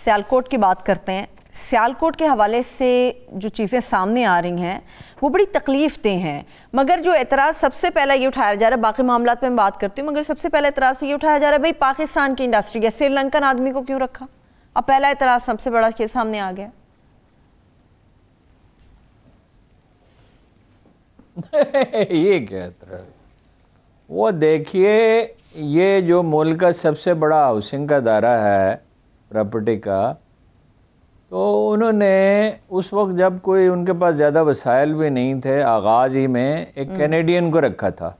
सियालकोट की बात करते हैं। सियालकोट के हवाले से जो चीज़ें सामने आ रही हैं वो बड़ी तकलीफ देह हैं, मगर जो एतराज़ सबसे पहला ये उठाया जा रहा है, बाकी मामला पे मैं बात करती हूँ, मगर सबसे पहला एतराज़ ये उठाया जा रहा है भाई पाकिस्तान की इंडस्ट्री है, श्रीलंकन आदमी को क्यों रखा। अब पहला एतराज़ सबसे बड़ा के सामने आ गया। ये क्या एतराज़? वो देखिए, ये जो मुल्क का सबसे बड़ा हाउसिंग का दायरा है प्रॉपर्टी का, तो उन्होंने उस वक्त जब कोई उनके पास ज़्यादा वसाइल भी नहीं थे, आगाज़ ही में एक कैनेडियन को रखा था।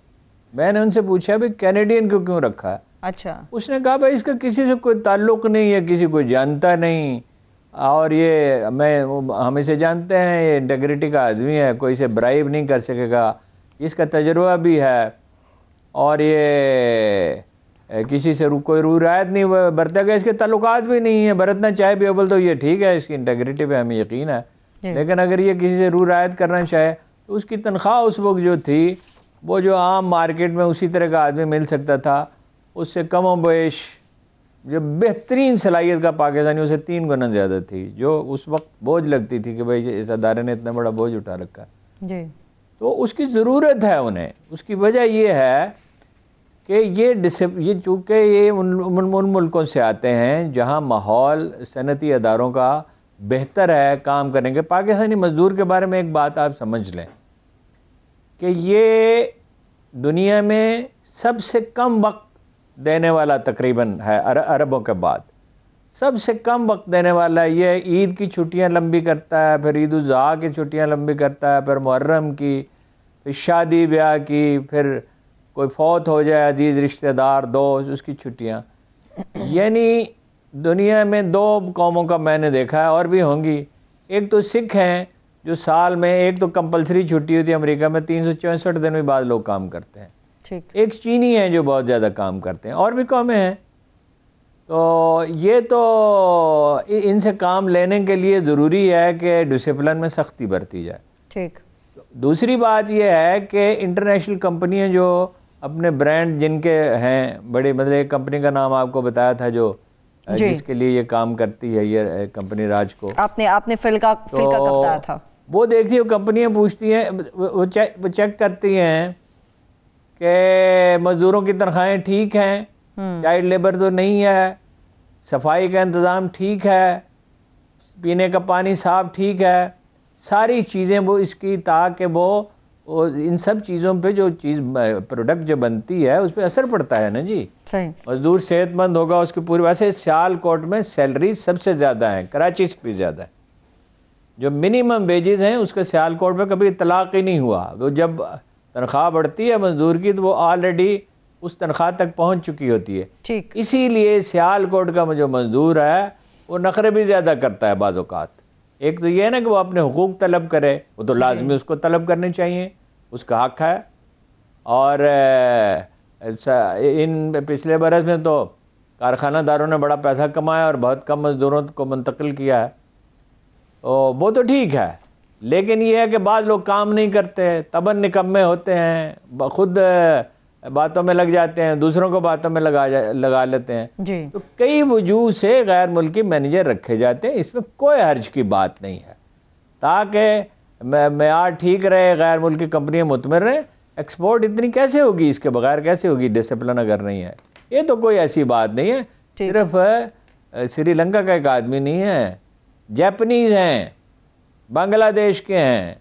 मैंने उनसे पूछा भाई कैनेडियन को क्यों रखा है? अच्छा, उसने कहा भाई इसका किसी से कोई ताल्लुक़ नहीं है, किसी को जानता नहीं, और ये हम इसे जानते हैं, ये इंटेग्रिटी का आदमी है, कोई इसे ब्राइब नहीं कर सकेगा, इसका तजुर्बा भी है, और ये किसी से कोई रू रायत नहीं बरतेगा, इसके ताल्लुकात भी नहीं है, बरतना चाहे भी अव्वल तो ये ठीक है, इसकी इंटेग्रिटी पे हमें यकीन है, लेकिन अगर ये किसी से रू रायत करना चाहे तो उसकी तनख्वाह उस वक्त जो थी वो जो आम मार्केट में उसी तरह का आदमी मिल सकता था उससे कम व बेश, जो बेहतरीन सलाहियत का पाकिस्तानी उसे 3 गुना ज़्यादा थी, जो उस वक्त बोझ लगती थी कि भाई इस अदारे ने इतना बड़ा बोझ उठा रखा है। तो उसकी ज़रूरत है उन्हें। उसकी वजह ये है कि ये चूँकि ये उन मुल्कों से आते हैं जहाँ माहौल सनती अदारों का बेहतर है काम करेंगे। पाकिस्तानी मज़दूर के बारे में एक बात आप समझ लें कि ये दुनिया में सबसे कम वक्त देने वाला तकरीबन है, अरबों के बाद सबसे कम वक्त देने वाला है। ये ईद की छुट्टियां लंबी करता है, फिर ईद उल ज़ुहा की छुट्टियां लंबी करता है, फिर मुहर्रम की, फिर शादी ब्याह की, फिर कोई फौत हो जाए अजीज़ रिश्तेदार दोस्त, उसकी छुट्टियां। यानी दुनिया में 2 कौमों का मैंने देखा है, और भी होंगी। एक तो सिख हैं जो साल में एक तो कंपलसरी छुट्टी होती है, अमेरिका में 364 दिन में बाद लोग काम करते हैं। ठीक। एक चीनी हैं जो बहुत ज़्यादा काम करते हैं, और भी कौमें हैं। तो ये तो इनसे काम लेने के लिए ज़रूरी है कि डिसिप्लिन में सख्ती बरती जाए। ठीक। दूसरी बात यह है कि इंटरनेशनल कंपनियां जो अपने ब्रांड जिनके हैं बड़े, मतलब एक कंपनी का नाम आपको बताया था जो जिसके लिए ये काम करती है, ये कंपनी राज को आपने फिल का बताया था। वो देखती है, कंपनियां पूछती हैं, वो चेक करती हैं कि मज़दूरों की तनख्वाहें ठीक हैं, चाइल्ड लेबर तो नहीं है, सफाई का इंतज़ाम ठीक है, पीने का पानी साफ ठीक है, सारी चीज़ें वो इसकी, ताकि वो इन सब चीज़ों पे जो चीज़ प्रोडक्ट जो बनती है उस पर असर पड़ता है ना जी। सही। मज़दूर सेहतमंद होगा उसकी पूरी। वैसे सियालकोट में सैलरी सबसे ज़्यादा है, कराची से भी ज़्यादा है। जो मिनिमम वेजेस हैं उसका सियालकोट में कभी इतलाक़ ही नहीं हुआ। वो जब तनख्वाह बढ़ती है मज़दूर की तो वो ऑलरेडी उस तनख्वाह तक पहुंच चुकी होती है। ठीक। इसीलिए सियालकोट का जो मज़दूर है वो नखरे भी ज़्यादा करता है बाज़ औक़ात। एक तो ये है ना कि वो अपने हुकूक तलब करे, वो तो लाजमी उसको तलब करने चाहिए, उसका हक़ है। और इन पिछले बरस में तो कारखानादारों ने बड़ा पैसा कमाया और बहुत कम मज़दूरों को मुंतकिल किया है, वो तो ठीक है। लेकिन ये है कि बाद लोग काम नहीं करते, तबन निकम्मे होते हैं, खुद बातों में लग जाते हैं, दूसरों को बातों में लगा लेते हैं जी। तो कई वजूह से गैर मुल्की मैनेजर रखे जाते हैं, इसमें कोई हर्ज की बात नहीं है, ताकि मेयार ठीक रहे, गैर मुल्की कंपनियां मुतमिन रहे। एक्सपोर्ट इतनी कैसे होगी, इसके बगैर कैसे होगी डिसिप्लिन अगर नहीं है? ये तो कोई ऐसी बात नहीं है। सिर्फ श्रीलंका का एक आदमी नहीं है, जापानीज़ हैं, बांग्लादेश के हैं,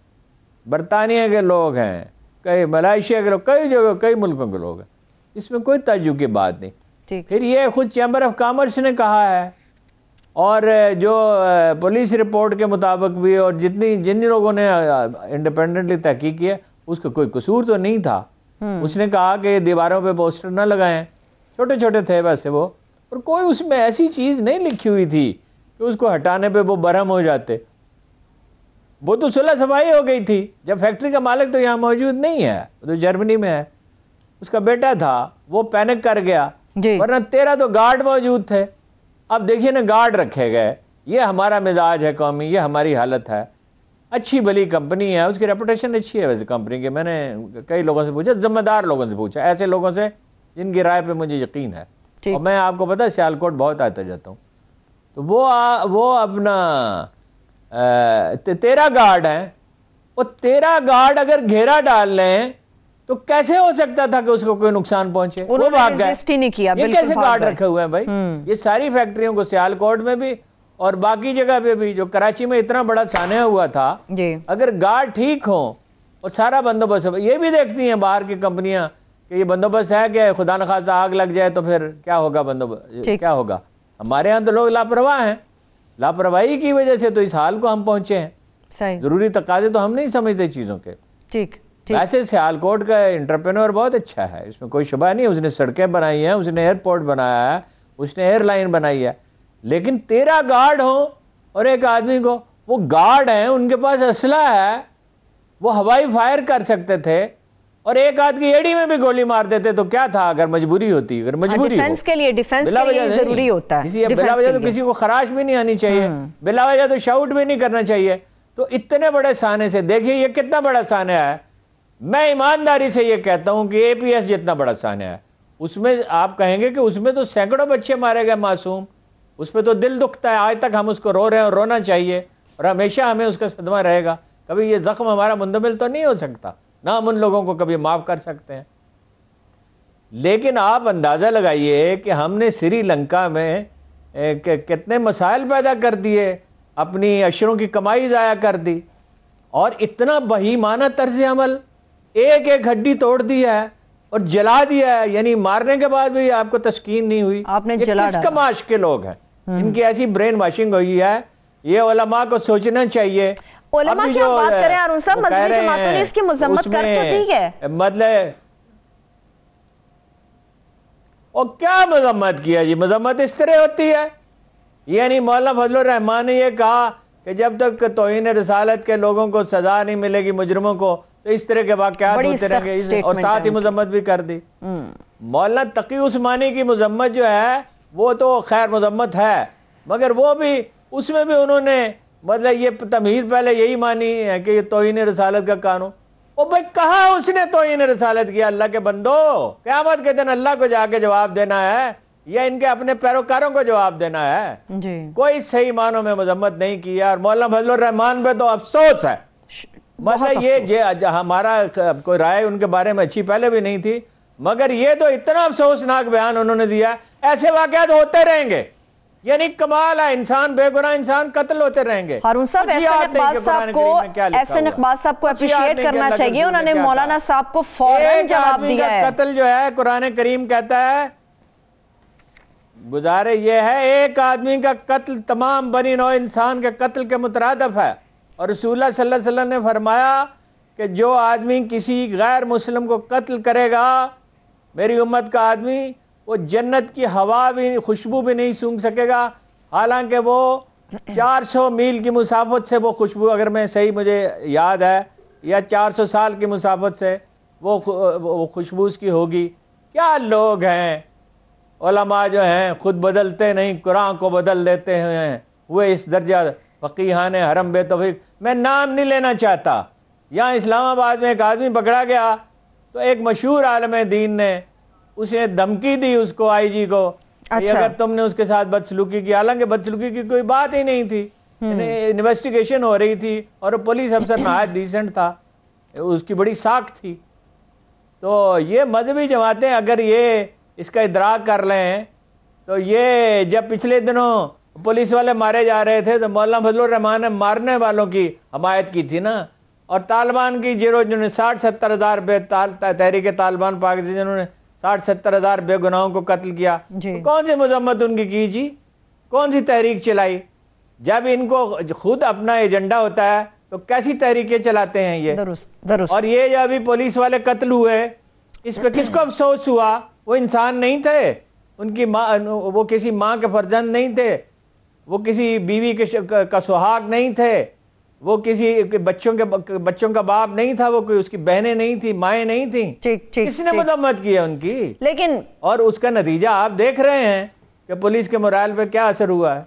बरतानिया के लोग हैं, कई मलेशिया के लोग, कई जगह कई मुल्कों के लोग हैं, इसमें कोई ताज्जुब की बात नहीं। फिर ये खुद चैम्बर ऑफ कॉमर्स ने कहा है, और जो पुलिस रिपोर्ट के मुताबिक भी, और जिन लोगों ने इंडिपेंडेंटली तहकीक किया उसका कोई कसूर तो नहीं था। उसने कहा कि दीवारों पे पोस्टर ना लगाएं, छोटे छोटे थे वैसे वो, और कोई उसमें ऐसी चीज़ नहीं लिखी हुई थी कि उसको हटाने पे वो बरहम हो जाते। वो तो सुलह सफाई हो गई थी जब फैक्ट्री का मालिक तो यहाँ मौजूद नहीं है, वो तो जर्मनी में है, उसका बेटा था, वो पैनिक कर गया, वरना 13 तो गार्ड मौजूद थे। अब देखिए ना, गार्ड रखे गए। ये हमारा मिजाज है कौमी, ये हमारी हालत है। अच्छी भली कंपनी है, उसकी रेपुटेशन अच्छी है वैसे कंपनी की। मैंने कई लोगों से पूछा, जिम्मेदार लोगों से पूछा, ऐसे लोगों से जिनकी राय पे मुझे यकीन है। और मैं आपको पता है सियालकोट बहुत आता जाता हूँ, तो वो अपना तेरा गार्ड है, वो तेरा गार्ड अगर घेरा डाल लें तो कैसे हो सकता था कि उसको कोई नुकसान पहुंचे? वो भाग गए, नहीं किया। ये कैसे गार्ड रखे हुए हैं भाई? ये सारी फैक्ट्रियों को, सियालकोट में भी और बाकी जगह पे भी, जो कराची में इतना बड़ा सान्या हुआ था, अगर गार्ड ठीक हो और सारा बंदोबस्त, ये भी देखती हैं बाहर की कंपनियां कि ये बंदोबस्त है कि खुदा न खास्ता आग लग जाए तो फिर क्या होगा, बंदोबस्त क्या होगा। हमारे यहाँ तो लोग लापरवाह हैं, लापरवाही की वजह से तो इस हाल को हम पहुंचे हैं। सही, जरूरी तकाजे तो हम नहीं समझते चीजों के। ठीक। वैसे सियालकोट का एंटरप्रेन्योर बहुत अच्छा है, इसमें कोई शुबा नहीं। उसने सड़कें बनाई हैं, उसने एयरपोर्ट बनाया है, उसने एयरलाइन बनाई है, लेकिन तेरा गार्ड हो और एक आदमी को, वो गार्ड हैं, उनके पास असला है, वो हवाई फायर कर सकते थे और एक आदमी की एड़ी में भी गोली मार देते तो क्या था? अगर मजबूरी होती, अगर मजबूरी डिफेंस के लिए जरूरी होता है, बिला वजह तो किसी को खराश भी नहीं आनी चाहिए, बिला वजह तो शाउट भी नहीं करना चाहिए। तो इतने बड़े साने से देखिए ये कितना बड़ा साना है। मैं ईमानदारी से ये कहता हूं कि एपीएस जितना बड़ा साना है, उसमें आप कहेंगे कि उसमें तो सैकड़ों बच्चे मारे गए मासूम, उस पर तो दिल दुखता है। आज तक हम उसको रो रहे हैं और रोना चाहिए और हमेशा हमें उसका सदमा रहेगा। कभी ये जख्म हमारा मुंदमिल तो नहीं हो सकता, ना हम उन लोगों को कभी माफ कर सकते हैं। लेकिन आप अंदाजा लगाइए कि हमने श्रीलंका में कितने मसाइल पैदा कर दिए, अपनी अशरों की कमाई ज़ाया कर दी और इतना बहीमाना तर्ज अमल, एक एक हड्डी तोड़ दी है और जला दिया है। यानी मारने के बाद भी आपको तस्कीन नहीं हुई, आपने जला किस कमाश के लोग हैं? इनकी ऐसी ब्रेन वॉशिंग हुई है, ये उलमा को सोचना चाहिए। उलमा क्या बात करें यार, उनसे मजहबी जमातों ने इसकी मजम्मत कर तो दी है, मतलब और क्या मजम्मत किया जी? मजम्मत इस तरह होती है। यानी मौलाना फजलुर रहमान ने ये कहा कि जब तक तौहीन रिसालत के लोगों को सजा नहीं मिलेगी, मुजरिमों को, तो इस तरह के वाक़यात होते रहेंगे, और साथ ही मजम्मत भी कर दी। मौलाना तकी उस्मानी की मजम्मत जो है वो तो खैर मजम्मत है, मगर वो भी, उसमें भी उन्होंने मतलब ये तमहीद पहले यही मानी है कि तौहीन रिसालत का कानून। ओ भाई कहाँ उसने तौहीन रिसालत किया? अल्लाह के बंदो, क़यामत के दिन अल्लाह को जाके जवाब देना है या इनके अपने पैरोकारों को जवाब देना है जी। कोई सही मानों में मजम्मत नहीं किया। और मौलाना फजलुर रहमान पे तो अफसोस है, मतलब ये हमारा कोई राय उनके बारे में अच्छी पहले भी नहीं थी, मगर ये तो इतना अफसोसनाक बयान उन्होंने दिया। ऐसे वाकयात होते रहेंगे, यानी कमाल है, इंसान बेगुनाह इंसान कत्ल होते रहेंगे। हारून साहब एहसन इकबाल साहब को अप्रिशिएट करना चाहिए, उन्होंने मौलाना साहब को फौरन जवाब दिया है। कत्ल जो है कुरान करीम कहता है, गुजारे ये है, एक आदमी का कत्ल तमाम बनी नौ इंसान के कत्ल के मुतरादिफ है। और रसूलुल्लाह सल्लल्लाहु अलैहि वसल्लम ने फरमाया कि जो आदमी किसी गैर मुस्लिम को कत्ल करेगा, मेरी उम्मत का आदमी, वो जन्नत की हवा भी, खुशबू भी नहीं सूंघ सकेगा, हालांकि वो 400 मील की मुसाफत से वो खुशबू, अगर मैं सही मुझे याद है, या 400 साल की मुसाफत से वो खुशबू उसकी होगी। क्या लोग हैं उलमा जो हैं, खुद बदलते नहीं, कुरान को बदल देते हैं, हुए इस दर्जा फ़क़ीहान हरम बेतौफ़ीक़। मैं नाम नहीं लेना चाहता। यहाँ इस्लामाबाद में एक आदमी पकड़ा गया तो एक मशहूर आलम दीन ने उसने धमकी दी उसको, आईजी को, अच्छा। अगर तुमने उसके साथ बदसलूकी की, हालांकि बदसलूकी की कोई बात ही नहीं थी, इन्वेस्टिगेशन हो रही थी और पुलिस अफसर नहायत डिसेंट था, उसकी बड़ी साख थी। तो ये मजहबी जमातें अगर ये इसका इदराक कर लें तो ये, जब पिछले दिनों पुलिस वाले मारे जा रहे थे तो मौलाना फजलुर रहमान ने मारने वालों की हमायत की थी ना, और तालिबान की जिन्होंने 60-70 हज़ार तहरीक तालिबान पाकिस्तान, जिन्होंने 60-70 हज़ार बेगुनाहों को कत्ल किया, तो कौन सी मजम्मत उनकी की जी? कौन सी तहरीक चलाई? जब इनको खुद अपना एजेंडा होता है तो कैसी तहरीकें चलाते हैं ये? दरुस्त। और ये जब अभी पुलिस वाले कत्ल हुए, इस पे किसको अफसोस हुआ? वो इंसान नहीं थे, उनकी माँ, वो किसी माँ के फर्जंद नहीं थे, वो किसी बीवी का सुहाग नहीं थे, वो किसी बच्चों का बाप नहीं था, वो कोई उसकी बहनें नहीं थी, माएँ नहीं थी। किसने मदम्मत की है उनकी? लेकिन और उसका नतीजा आप देख रहे हैं कि पुलिस के मोराल पे क्या असर हुआ है।